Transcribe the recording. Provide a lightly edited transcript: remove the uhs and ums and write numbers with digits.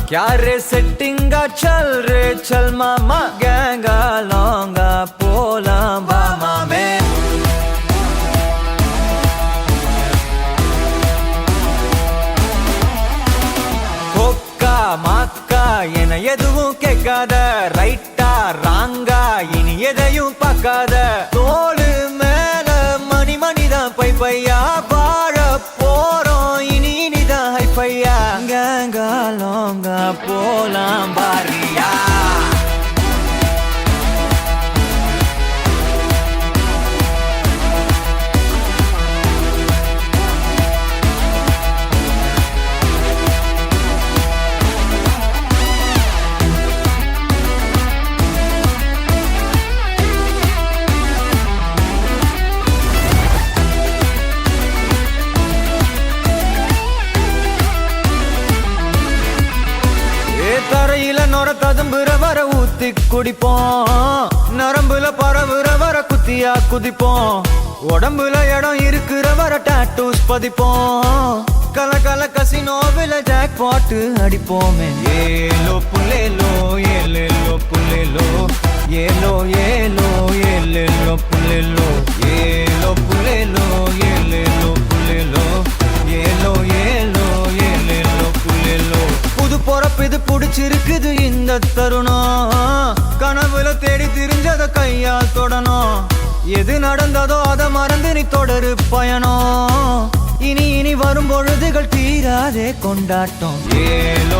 क्या रे सेटिंगा चल रे चल मामा गैंगा लौंगा पोलाम बामा में कोक्का माक्का என எதுவும் கேட்காத ரைட்டா ராங்கா இனி எதையும் பார்க்காத தோளு மேல மணி மணிதான் பை பையா வாழ போறோம் இனி இனிதான் ஹை பையா கேங்கா லோங்கா போலாம் பாரியா தரையில நொர ததும்புற வர ஊத்தி குடிப்போம் நரம்புல பரவுற வர குத்தியா குதிப்போம் உடம்புல இடம் இருக்கிற வர டாட்டூஸ் பதிப்போம் கல கல கசினோவில ஜாக் பாட்டு அடிப்போமே ஏலோ புல்லேலோ ஏலேலோ புல்லேலோ ஏலோ ஏலோ ஏலேலோ புல்லேலோ ஏலோ புல்லேலோ ஏலேலோ புல்லேலோ ஏலோ ஏலோ ஏலேலோ புல்லேலோ புது பொறப்பு இது புடிச்சிருக்குது இந்த தருணம் கனவுல தேடி திரிஞ்சத கையால் தொடணும் எது நடந்ததோ அதை மறந்து நீ தொடரு பயணம் இனி இனி வரும் பொழுதுகள் தீராதே கொண்டாட்டம் ஏலோ